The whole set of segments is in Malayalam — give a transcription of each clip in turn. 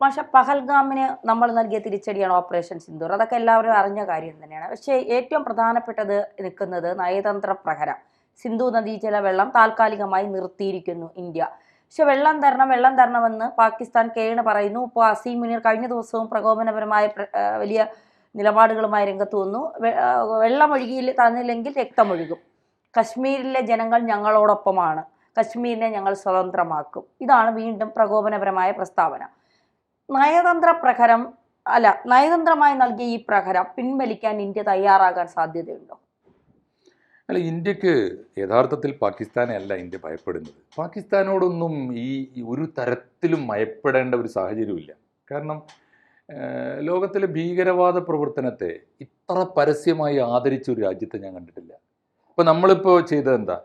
പക്ഷെ പഹൽഗാമിന് നമ്മൾ നൽകിയ തിരിച്ചടിയാണ് ഓപ്പറേഷൻ സിന്ദൂർ. അതൊക്കെ എല്ലാവരും അറിഞ്ഞ കാര്യം തന്നെയാണ്. പക്ഷേ ഏറ്റവും പ്രധാനപ്പെട്ടത് നിൽക്കുന്നത് നയതന്ത്ര പ്രഹരം. സിന്ധു നദീജല വെള്ളം താൽക്കാലികമായി നിർത്തിയിരിക്കുന്നു ഇന്ത്യ. പക്ഷെ വെള്ളം തരണമെന്ന് പാകിസ്ഥാൻ കേണ് പറയുന്നു. ഇപ്പോൾ അസീം മുനീർ കഴിഞ്ഞ ദിവസവും പ്രകോപനപരമായ വലിയ നിലപാടുകളുമായി രംഗത്ത് വന്നു. വെള്ളം ഒഴുകിയിൽ തന്നില്ലെങ്കിൽ രക്തമൊഴുകും. കശ്മീരിലെ ജനങ്ങൾ ഞങ്ങളോടൊപ്പമാണ്, കശ്മീരിനെ ഞങ്ങൾ സ്വതന്ത്രമാക്കും. ഇതാണ് വീണ്ടും പ്രകോപനപരമായ പ്രസ്താവന. നയതന്ത്ര പ്രഹരം നയതന്ത്രമായി നൽകിയ ഈ പ്രഹരം പിൻവലിക്കാൻ ഇന്ത്യ തയ്യാറാകാൻ സാധ്യതയുണ്ടോ? അല്ല, ഇന്ത്യക്ക് യഥാർത്ഥത്തിൽ പാകിസ്ഥാനെ അല്ല ഇന്ത്യ ഭയപ്പെടുന്നത്. പാകിസ്ഥാനോടൊന്നും ഈ ഒരു തരത്തിലും ഭയപ്പെടേണ്ട ഒരു സാഹചര്യമില്ല. കാരണം ലോകത്തിലെ ഭീകരവാദ പ്രവർത്തനത്തെ ഇത്ര പരസ്യമായി ആദരിച്ച ഒരു രാജ്യത്തെ ഞാൻ കണ്ടിട്ടില്ല. ഇപ്പം നമ്മളിപ്പോൾ ചെയ്തത് എന്താ?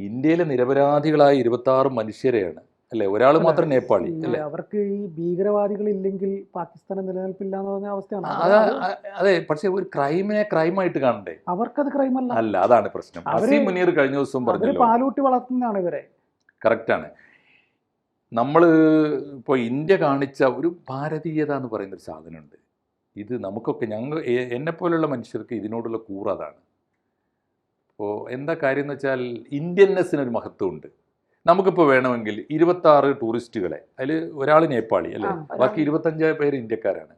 ഇന്ത്യയിലെ നിരപരാധികളായ 26 മനുഷ്യരെയാണ്, അല്ലേ? ഒരാൾ മാത്രം നേപ്പാളി അല്ലേ? അവർക്ക് ഈ ഭീകരവാദികൾ ഇല്ലെങ്കിൽ പാകിസ്ഥാന് നിലനിൽപ്പില്ല എന്ന് പറഞ്ഞ അവസ്ഥയാണ്. അതെ, പക്ഷെ ഒരു ക്രൈമിനെ ക്രൈമായിട്ട് കാണണ്ടേ? അവർക്കത് ക്രൈമല്ല. അല്ല, അതാണ് പ്രശ്നം. അസീം മുനീർ കഴിഞ്ഞ ദിവസം പറഞ്ഞു പാലൂട്ടി വളർത്തുന്നതാണ് ഇവരെ. കറക്റ്റാണ്. നമ്മൾ ഇപ്പോൾ ഇന്ത്യ കാണിച്ച ഒരു ഭാരതീയത എന്ന് പറയുന്നൊരു സാധനമുണ്ട്. ഇത് നമുക്കൊക്കെ എന്നെപ്പോലുള്ള മനുഷ്യർക്ക് ഇതിനോടുള്ള കൂറതാണ്. അപ്പോൾ എന്താ കാര്യം എന്ന് വെച്ചാൽ ഇന്ത്യൻനെസ്സിനൊരു മഹത്വമുണ്ട്. നമുക്കിപ്പോൾ വേണമെങ്കിൽ 26 ടൂറിസ്റ്റുകളെ, അതിൽ ഒരാൾ നേപ്പാളി അല്ലേ, ബാക്കി 25 പേര് ഇന്ത്യക്കാരാണ്.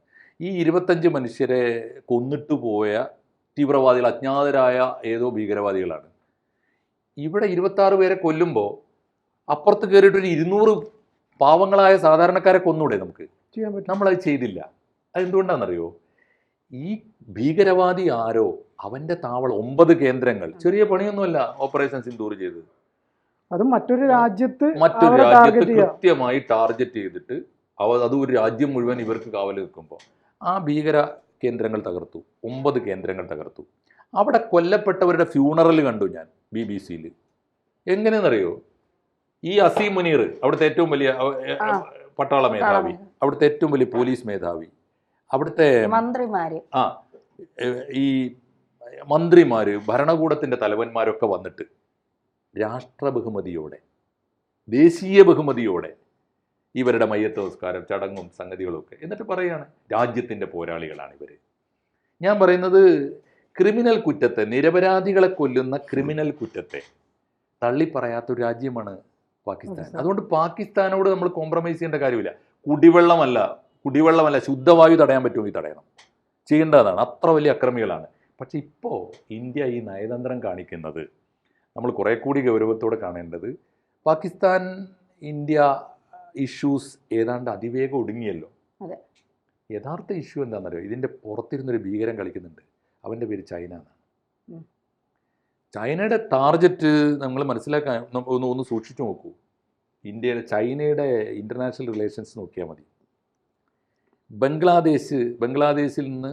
ഈ 25 മനുഷ്യരെ കൊന്നിട്ട് പോയ തീവ്രവാദികൾ, അജ്ഞാതരായ ഏതോ ഭീകരവാദികളാണ്. ഇവിടെ 26 പേരെ കൊല്ലുമ്പോൾ അപ്പുറത്ത് കയറിയിട്ടൊരു 200 പാവങ്ങളായ സാധാരണക്കാരെ കൊന്നൂടെ നമുക്ക്? നമ്മളത് ചെയ്തില്ല. അതെന്തുകൊണ്ടാണെന്നറിയോ? ഈ ഭീകരവാദി ആരോ അവൻ്റെ താവളം 9 കേന്ദ്രങ്ങൾ, ചെറിയ പണിയൊന്നുമല്ല ഓപ്പറേഷൻ സിന്ദൂർ ചെയ്തത്. അത് മറ്റൊരു രാജ്യത്ത് കൃത്യമായി ടാർഗറ്റ് ചെയ്തിട്ട് അത് ഒരു രാജ്യം മുഴുവൻ ഇവർക്ക് കാവൽ നിൽക്കുമ്പോൾ ആ ഭീകര കേന്ദ്രങ്ങൾ തകർത്തു. 9 കേന്ദ്രങ്ങൾ തകർത്തു. അവിടെ കൊല്ലപ്പെട്ടവരുടെ ഫ്യൂണറൽ കണ്ടു ഞാൻ BBC-യിൽ. എങ്ങനെയെന്നറിയോ? ഈ അസീം മുനീർ, അവിടുത്തെ ഏറ്റവും വലിയ പട്ടാള മേധാവി, അവിടുത്തെ ഏറ്റവും വലിയ പോലീസ് മേധാവി, അവിടുത്തെ ഈ മന്ത്രിമാര്, ഭരണകൂടത്തിൻ്റെ തലവന്മാരൊക്കെ വന്നിട്ട് രാഷ്ട്ര ബഹുമതിയോടെ, ദേശീയ ബഹുമതിയോടെ ഇവരുടെ മയ്യത്ത് നമസ്കാരം, ചടങ്ങും സംഗതികളുമൊക്കെ, എന്നിട്ട് പറയുകയാണ് രാജ്യത്തിൻ്റെ പോരാളികളാണ് ഇവർ. ഞാൻ പറയുന്നത്, ക്രിമിനൽ കുറ്റത്തെ, നിരപരാധികളെ കൊല്ലുന്ന ക്രിമിനൽ കുറ്റത്തെ തള്ളിപ്പറയാത്തൊരു രാജ്യമാണ് പാകിസ്ഥാൻ. അതുകൊണ്ട് പാകിസ്ഥാനോട് നമ്മൾ കോംപ്രമൈസ് ചെയ്യേണ്ട കാര്യമില്ല. കുടിവെള്ളമല്ല ശുദ്ധവായു തടയാൻ പറ്റുമെങ്കിൽ തടയണം, ചെയ്യേണ്ടതാണ്. അത്ര വലിയ അക്രമികളാണ്. പക്ഷെ ഇപ്പോൾ ഇന്ത്യ ഈ നയതന്ത്രം കാണിക്കുന്നത് നമ്മൾ കുറേ കൂടി ഗൗരവത്തോടെ കാണേണ്ടത്, പാകിസ്ഥാൻ ഇന്ത്യ ഇഷ്യൂസ് ഏതാണ്ട് അതിവേഗം ഒടുങ്ങിയല്ലോ. യഥാർത്ഥ ഇഷ്യൂ എന്താണെന്നറിയോ? ഇതിൻ്റെ പുറത്തിരുന്നൊരു ഭീകരം കളിക്കുന്നുണ്ട്. അവൻ്റെ പേര് ചൈന എന്നാണ്. ചൈനയുടെ ടാർഗറ്റ് നമ്മൾ മനസ്സിലാക്കാൻ ഒന്ന് സൂക്ഷിച്ചു നോക്കൂ. ചൈനയുടെ ഇൻ്റർനാഷണൽ റിലേഷൻസ് നോക്കിയാൽ മതി. ബംഗ്ലാദേശിൽ നിന്ന്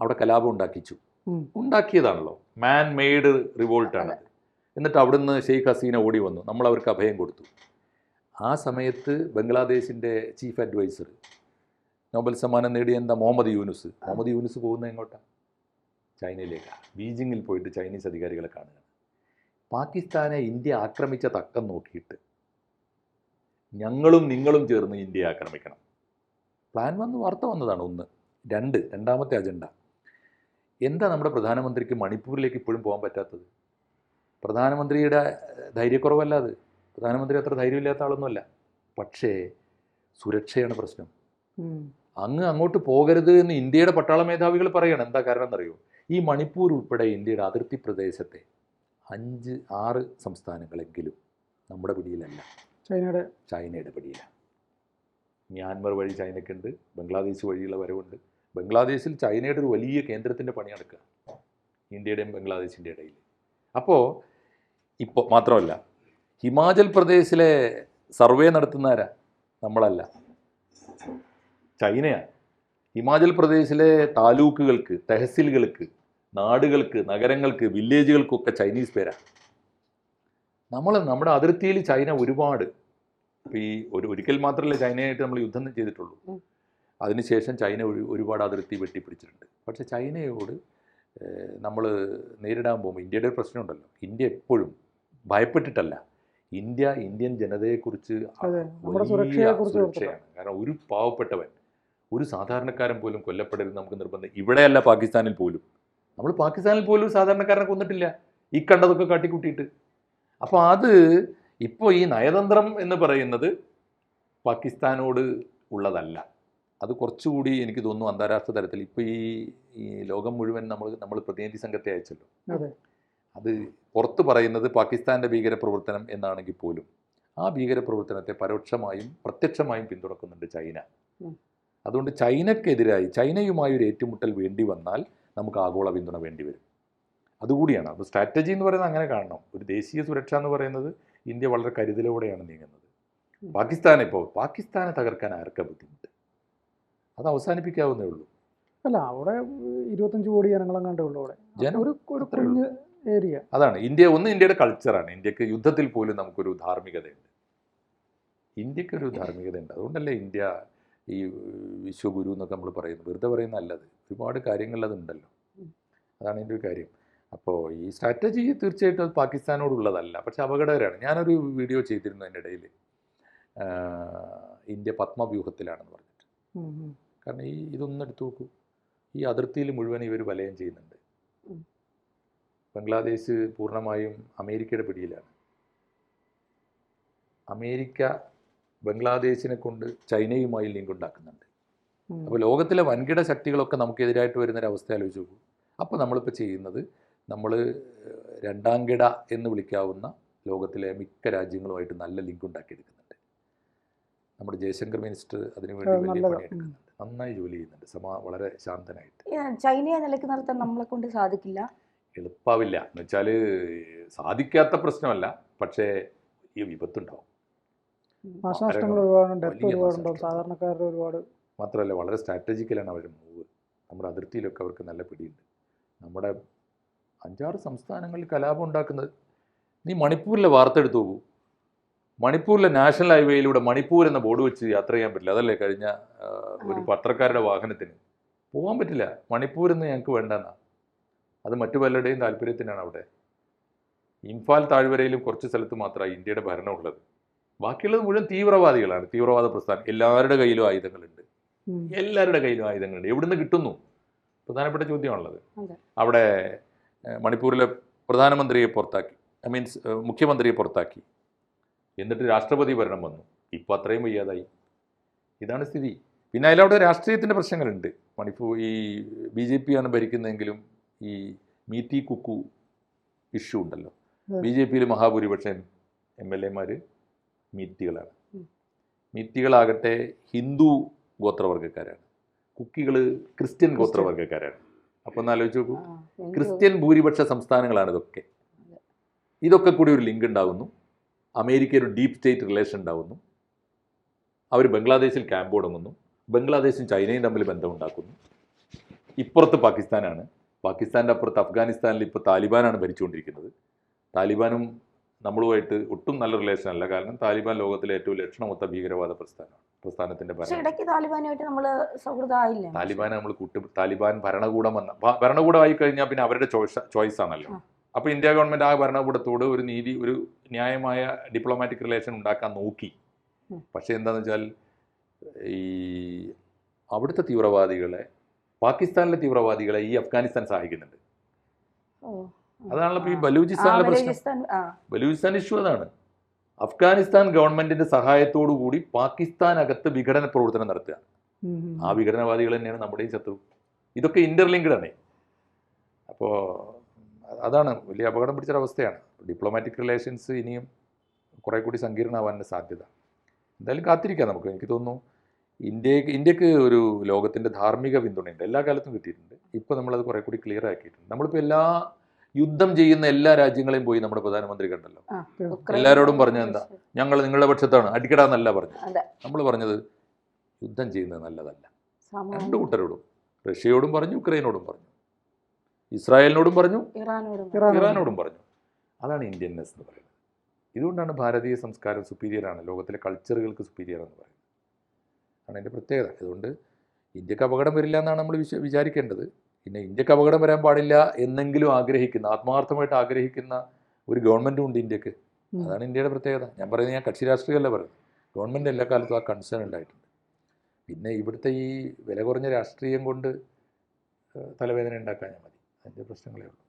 അവിടെ കലാപം ഉണ്ടാക്കിയതാണല്ലോ. മാൻ മെയ്ഡ് റിവോൾട്ടാണ്. എന്നിട്ട് അവിടുന്ന് ഷെയ്ഖ് ഹസീന ഓടി വന്നു, നമ്മൾ അവർക്ക് അഭയം കൊടുത്തു. ആ സമയത്ത് ബംഗ്ലാദേശിൻ്റെ ചീഫ് അഡ്വൈസർ, നോബൽ സമ്മാനം നേടിയ മുഹമ്മദ് യൂനുസ് പോകുന്നത് എങ്ങോട്ടാണ്? ചൈനയിലേക്കാണ്. ബീജിങ്ങിൽ പോയിട്ട് ചൈനീസ് അധികാരികളെ കാണുകയാണ്. പാകിസ്ഥാനെ ഇന്ത്യ ആക്രമിച്ച തക്കം നോക്കിയിട്ട് ഞങ്ങളും നിങ്ങളും ചേർന്ന് ഇന്ത്യയെ ആക്രമിക്കണം. പ്ലാൻ വാർത്ത വന്നതാണ്. രണ്ടാമത്തെ അജണ്ട എന്താ? നമ്മുടെ പ്രധാനമന്ത്രിക്ക് മണിപ്പൂരിലേക്ക് ഇപ്പോഴും പോകാൻ പറ്റാത്തത്? പ്രധാനമന്ത്രിയുടെ ധൈര്യക്കുറവല്ല അത്. പ്രധാനമന്ത്രി അത്ര ധൈര്യമില്ലാത്ത ആളൊന്നുമല്ല. പക്ഷേ സുരക്ഷയാണ് പ്രശ്നം. അങ്ങോട്ട് പോകരുത് എന്ന് ഇന്ത്യയുടെ പട്ടാള മേധാവികൾ പറയണം. എന്താ കാരണം എന്നറിയോ? ഈ മണിപ്പൂർ ഉൾപ്പെടെ ഇന്ത്യയുടെ അതിർത്തി പ്രദേശത്തെ 5-6 സംസ്ഥാനങ്ങളെങ്കിലും നമ്മുടെ പിടിയിലല്ല, ചൈനയുടെ പിടിയിലാണ്. മ്യാൻമർ വഴി ചൈനയ്ക്കുണ്ട്, ബംഗ്ലാദേശ് വഴിയുള്ള വരവുണ്ട്. ബംഗ്ലാദേശിൽ ചൈനയുടെ ഒരു വലിയ കേന്ദ്രത്തിൻ്റെ പണി നടക്കുക, ഇന്ത്യയുടെയും ബംഗ്ലാദേശിൻ്റെ ഇടയിൽ. അപ്പോൾ ഇപ്പോൾ മാത്രമല്ല, ഹിമാചൽ പ്രദേശിലെ സർവേ നടത്തുന്നവരാ? നമ്മളല്ല, ചൈനയാണ്. ഹിമാചൽ പ്രദേശിലെ താലൂക്കുകൾക്ക്, തെഹസിലുകൾക്ക്, നാടുകൾക്ക്, നഗരങ്ങൾക്ക്, വില്ലേജുകൾക്കൊക്കെ ചൈനീസ് പേരാണ്. നമ്മുടെ അതിർത്തിയിൽ ചൈന ഒരുപാട്, ഈ ഒരിക്കൽ മാത്രമല്ല ചൈനയായിട്ട് നമ്മൾ യുദ്ധം ചെയ്തിട്ടുള്ളൂ. അതിനുശേഷം ചൈന ഒരുപാട് അതിർത്തി വെട്ടിപ്പിടിച്ചിട്ടുണ്ട്. പക്ഷേ ചൈനയോട് നമ്മൾ നേരിടാൻ പോകുമ്പോൾ ഇന്ത്യയുടെ ഒരു പ്രശ്നമുണ്ടല്ലോ. ഇന്ത്യ എപ്പോഴും ഭയപ്പെട്ടിട്ടല്ല, ഇന്ത്യൻ ജനതയെക്കുറിച്ച് അതെ, നമ്മുടെ വലിയ സുരക്ഷയെക്കുറിച്ച് സുരക്ഷയാണ്. കാരണം ഒരു പാവപ്പെട്ടവൻ, ഒരു സാധാരണക്കാരൻ പോലും കൊല്ലപ്പെടരുത് നമുക്ക് നിർബന്ധം. ഇവിടെയല്ല, പാകിസ്ഥാനിൽ പോലും. നമ്മൾ പാകിസ്ഥാനിൽ പോലും സാധാരണക്കാരനെ കൊന്നിട്ടില്ല ഈ കണ്ടതൊക്കെ കാട്ടിക്കൂട്ടിയിട്ട്. അപ്പോൾ അത് ഇപ്പോൾ ഈ നയതന്ത്രം എന്ന് പറയുന്നത് പാകിസ്ഥാനോട് ഉള്ളതല്ല. അത് കുറച്ചുകൂടി എനിക്ക് തോന്നുന്നു അന്താരാഷ്ട്ര തലത്തിൽ ഇപ്പോൾ ഈ ലോകം മുഴുവൻ നമ്മൾ പ്രതിനിധി സംഘത്തെ അയച്ചല്ലോ. അതെ. അത് പുറത്ത് പറയുന്നത് പാകിസ്ഥാൻ്റെ ഭീകരപ്രവർത്തനം എന്നാണെങ്കിൽ പോലും ആ ഭീകരപ്രവർത്തനത്തെ പരോക്ഷമായും പ്രത്യക്ഷമായും പിന്തുണക്കുന്നുണ്ട് ചൈന. അതുകൊണ്ട് ചൈനയ്ക്കെതിരായി ചൈനയുമായി ഒരു ഏറ്റുമുട്ടൽ വേണ്ടി വന്നാൽ നമുക്ക് ആഗോള പിന്തുണ വേണ്ടി വരും. അതുകൂടിയാണ്. അപ്പോൾ സ്ട്രാറ്റജി എന്ന് പറയുന്നത് അങ്ങനെ കാണണം. ഒരു ദേശീയ സുരക്ഷ എന്ന് പറയുന്നത് ഇന്ത്യ വളരെ കരുതലോടെയാണ് നീങ്ങുന്നത്. പാകിസ്ഥാനെ തകർക്കാൻ ആർക്കാ ബുദ്ധിമുട്ട്? അത് അവസാനിപ്പിക്കാവുന്നേ ഉള്ളൂ. അല്ല, അവിടെ 25 കോടി ജനങ്ങളെങ്ങാണ്ടേ ഉള്ളൂ അവിടെ. ഒരു കുഞ്ഞ് ഏരിയ. അതാണ് ഇന്ത്യയുടെ കൾച്ചറാണ്. ഇന്ത്യക്ക് യുദ്ധത്തിൽ പോലും നമുക്കൊരു ധാർമ്മികതയുണ്ട്. ഇന്ത്യക്കൊരു ധാർമ്മികതയുണ്ട്. അതുകൊണ്ടല്ലേ ഇന്ത്യ ഈ വിശ്വഗുരു എന്നൊക്കെ നമ്മൾ പറയുന്നത്. വെറുതെ പറയുന്നതല്ലത്. ഒരുപാട് കാര്യങ്ങളിൽ അതുണ്ടല്ലോ. അതാണ് എൻ്റെ ഒരു കാര്യം. അപ്പോൾ ഈ സ്ട്രാറ്റജി തീർച്ചയായിട്ടും അത് പാകിസ്ഥാനോടുള്ളതല്ല, പക്ഷെ അപകടകരമാണ്. ഞാനൊരു വീഡിയോ ചെയ്തിരുന്നു അതിൻ്റെ ഇടയിൽ, ഇന്ത്യ പത്മവ്യൂഹത്തിലാണെന്ന് പറഞ്ഞിട്ട്. കാരണം ഇതൊന്നും എടുത്തു നോക്കൂ. ഈ അതിർത്തിയിൽ മുഴുവൻ ഇവർ വലയം ചെയ്യുന്നുണ്ട്. ബംഗ്ലാദേശ് പൂർണ്ണമായും അമേരിക്കയുടെ പിടിയിലാണ്. അമേരിക്ക ബംഗ്ലാദേശിനെ കൊണ്ട് ചൈനയുമായി ലിങ്ക് ഉണ്ടാക്കുന്നുണ്ട്. അപ്പോൾ ലോകത്തിലെ വൻകിട ശക്തികളൊക്കെ നമുക്കെതിരായിട്ട് വരുന്നൊരവസ്ഥ ആലോചിച്ച് നോക്കൂ. അപ്പോൾ നമ്മളിപ്പോൾ ചെയ്യുന്നത്, നമ്മൾ രണ്ടാംകിട എന്ന് വിളിക്കാവുന്ന ലോകത്തിലെ മിക്ക രാജ്യങ്ങളുമായിട്ട് നല്ല ലിങ്ക് ഉണ്ടാക്കിയെടുക്കുന്നുണ്ട്. നമ്മുടെ ജയശങ്കർ മിനിസ്റ്റർ അതിനുവേണ്ടി വലിയ പണിയെടുക്കുന്നുണ്ട്. നന്നായി ജോലി ചെയ്യുന്നുണ്ട്. വളരെ ശാന്തനായിട്ട്. ചൈനയെ നിലയ്ക്ക് നിർത്താൻ നമ്മളെ കൊണ്ട് സാധിക്കില്ല. എളുപ്പാവില്ല എന്ന് വെച്ചാൽ സാധിക്കാത്ത പ്രശ്നമല്ല, പക്ഷേ ഈ വിപത്തുണ്ടാവും. നാശനഷ്ടങ്ങൾ ഒരുപാടുണ്ട്. ഒരുപാടുണ്ടാവും. സാധാരണക്കാരുടെ ഒരുപാട്. മാത്രമല്ല വളരെ സ്ട്രാറ്റജിക്കലാണ് അവരുടെ മൂവ്. നമ്മുടെ അതിർത്തിയിലൊക്കെ അവർക്ക് നല്ല പിടിയുണ്ട്. നമ്മുടെ 5-6 സംസ്ഥാനങ്ങളിൽ കലാപം ഉണ്ടാക്കുന്നത്. നീ മണിപ്പൂരിലെ വാർത്ത എടുത്തു നോക്കൂ. മണിപ്പൂരിലെ നാഷണൽ ഹൈവേയിലൂടെ മണിപ്പൂർ എന്ന ബോർഡ് വെച്ച് യാത്ര ചെയ്യാൻ പറ്റില്ല. അതല്ലേ കഴിഞ്ഞ ഒരു പത്രക്കാരുടെ വാഹനത്തിന് പോകാൻ പറ്റില്ല. മണിപ്പൂരെന്ന് ഞങ്ങൾക്ക് വേണ്ടെന്നാ. അത് മറ്റു പലരുടെയും താല്പര്യത്തിനാണ് അവിടെ. ഇംഫാൽ താഴ്വരയിലും കുറച്ച് സ്ഥലത്ത് മാത്രമാണ് ഇന്ത്യയുടെ ഭരണമുള്ളത്. ബാക്കിയുള്ളത് മുഴുവൻ തീവ്രവാദികളാണ്. തീവ്രവാദ പ്രസ്ഥാനം. എല്ലാവരുടെ കയ്യിലും ആയുധങ്ങളുണ്ട്. എവിടുന്ന് കിട്ടുന്നു? പ്രധാനപ്പെട്ട ചോദ്യമാണുള്ളത്. അവിടെ മണിപ്പൂരിലെ പ്രധാനമന്ത്രിയെ പുറത്താക്കി, മുഖ്യമന്ത്രിയെ പുറത്താക്കി. എന്നിട്ട് രാഷ്ട്രപതി ഭരണം വന്നു. ഇപ്പോൾ അത്രയും വയ്യാതായി. ഇതാണ് സ്ഥിതി. പിന്നെ അതിലവിടെ രാഷ്ട്രീയത്തിൻ്റെ പ്രശ്നങ്ങളുണ്ട്. ഈ BJP ആണ് ഭരിക്കുന്നതെങ്കിലും ഈ മീറ്റി കുക്കു ഇഷ്യൂ ഉണ്ടല്ലോ. BJPയിൽ മഹാഭൂരിപക്ഷം MLA-മാർ മീറ്റികളാണ്. മീറ്റികളാകട്ടെ ഹിന്ദു ഗോത്രവർഗ്ഗക്കാരാണ്. കുക്കികൾ ക്രിസ്ത്യൻ ഗോത്രവർഗ്ഗക്കാരാണ്. അപ്പോൾ ഒന്ന് ആലോചിച്ച് നോക്കൂ. ക്രിസ്ത്യൻ ഭൂരിപക്ഷ സംസ്ഥാനങ്ങളാണ് ഇതൊക്കെ കൂടി ഒരു ലിങ്ക് ഉണ്ടാകുന്നു. അമേരിക്ക ഒരു ഡീപ്പ് സ്റ്റേറ്റ് റിലേഷൻ ഉണ്ടാകുന്നു. അവർ ബംഗ്ലാദേശിൽ ക്യാമ്പ് തുടങ്ങുന്നു. ബംഗ്ലാദേശും ചൈനയും തമ്മിൽ ബന്ധമുണ്ടാക്കുന്നു. ഇപ്പുറത്ത് പാകിസ്ഥാനാണ്. പാകിസ്ഥാൻ്റെ അപ്പുറത്ത് അഫ്ഗാനിസ്ഥാനിൽ ഇപ്പോൾ താലിബാനാണ് ഭരിച്ചുകൊണ്ടിരിക്കുന്നത്. താലിബാനും നമ്മളുമായിട്ട് ഒട്ടും നല്ല റിലേഷൻ അല്ല. കാരണം താലിബാൻ ലോകത്തിലെ ഏറ്റവും ലക്ഷണമൊത്ത ഭീകരവാദ പ്രസ്ഥാനത്തിൻ്റെ താലിബാനെ നമ്മൾ താലിബാൻ ഭരണകൂടമായി കഴിഞ്ഞാൽ പിന്നെ അവരുടെ ചോയ്സ് ആണല്ലോ. അപ്പോൾ ഇന്ത്യ ഗവൺമെൻറ് ആ ഭരണകൂടത്തോട് ഒരു ന്യായമായ ഡിപ്ലോമാറ്റിക് റിലേഷൻ ഉണ്ടാക്കാൻ നോക്കി. പക്ഷേ എന്താണെന്ന് വെച്ചാൽ ഈ അവിടുത്തെ തീവ്രവാദികളെ, പാകിസ്ഥാനിലെ തീവ്രവാദികളെ ഈ അഫ്ഗാനിസ്ഥാൻ സഹായിക്കുന്നുണ്ട്. അതാണല്ലോ ഇപ്പോൾ ഈ ബലൂചിസ്ഥാനിലെ പ്രശ്നം. ബലൂചിസ്ഥാൻ ഇഷ്യൂ അതാണ്. അഫ്ഗാനിസ്ഥാൻ ഗവൺമെന്റിന്റെ സഹായത്തോടു കൂടി പാകിസ്ഥാനകത്ത് വിഘടന പ്രവർത്തനം നടത്തുക. ആ വിഘടനവാദികൾ തന്നെയാണ് നമ്മുടെയും ശത്രു. ഇതൊക്കെ ഇന്റർലിങ്ക്ഡ് ആണ്. അപ്പോൾ അതാണ് വലിയ അപകടം പിടിച്ചൊരവസ്ഥയാണ്. ഡിപ്ലോമാറ്റിക് റിലേഷൻസ് ഇനിയും കുറേ കൂടി സങ്കീർണമാവാൻ സാധ്യത. എന്തായാലും കാത്തിരിക്കാം നമുക്ക്. എനിക്ക് തോന്നുന്നു ഇന്ത്യക്ക് ഒരു ലോകത്തിൻ്റെ ധാർമ്മിക പിന്തുണയുണ്ട്. എല്ലാ കാലത്തും കിട്ടിയിട്ടുണ്ട്. ഇപ്പോൾ നമ്മളത് കുറേ കൂടി ക്ലിയർ ആക്കിയിട്ടുണ്ട്. നമ്മളിപ്പോൾ യുദ്ധം ചെയ്യുന്ന എല്ലാ രാജ്യങ്ങളെയും പോയി നമ്മുടെ പ്രധാനമന്ത്രി കണ്ടല്ലോ. എല്ലാവരോടും പറഞ്ഞത് എന്താ? ഞങ്ങൾ നിങ്ങളുടെ പക്ഷത്താണ്, അടിക്കടാന്നല്ല പറഞ്ഞു. നമ്മൾ പറഞ്ഞത് യുദ്ധം ചെയ്യുന്നത് നല്ലതല്ല. രണ്ടു കൂട്ടരോടും, റഷ്യയോടും പറഞ്ഞു, യുക്രൈനോടും പറഞ്ഞു, ഇസ്രായേലിനോടും പറഞ്ഞു, ഇറാനോടും പറഞ്ഞു. അതാണ് ഇന്ത്യൻനെസ് എന്ന് പറയുന്നത്. ഇതുകൊണ്ടാണ് ഭാരതീയ സംസ്കാരം സുപ്പീരിയറാണ്, ലോകത്തിലെ കൾച്ചറുകൾക്ക് സുപ്പീരിയറാണെന്ന് പറയുന്നത്. ആണ് എൻ്റെ പ്രത്യേകത. അതുകൊണ്ട് ഇന്ത്യക്ക് അപകടം വരില്ല എന്നാണ് നമ്മൾ വിചാരിക്കേണ്ടത്. പിന്നെ ഇന്ത്യക്ക് അപകടം വരാൻ പാടില്ല എന്നെങ്കിലും ആഗ്രഹിക്കുന്ന, ആത്മാർത്ഥമായിട്ട് ആഗ്രഹിക്കുന്ന ഒരു ഗവൺമെൻറ്റും ഉണ്ട് ഇന്ത്യക്ക്. അതാണ് ഇന്ത്യയുടെ പ്രത്യേകത. ഞാൻ പറയുന്നത്, ഞാൻ കക്ഷി രാഷ്ട്രീയമല്ല പറയുന്നത്. ഗവൺമെൻറ് എല്ലാ കാലത്തും ആ കൺസേൺ ഉണ്ടായിട്ടുണ്ട്. പിന്നെ ഇവിടുത്തെ ഈ വില കുറഞ്ഞ രാഷ്ട്രീയം കൊണ്ട് തലവേദന ഉണ്ടാക്കാൻ മതി, അതിൻ്റെ പ്രശ്നങ്ങളേ ഉള്ളൂ.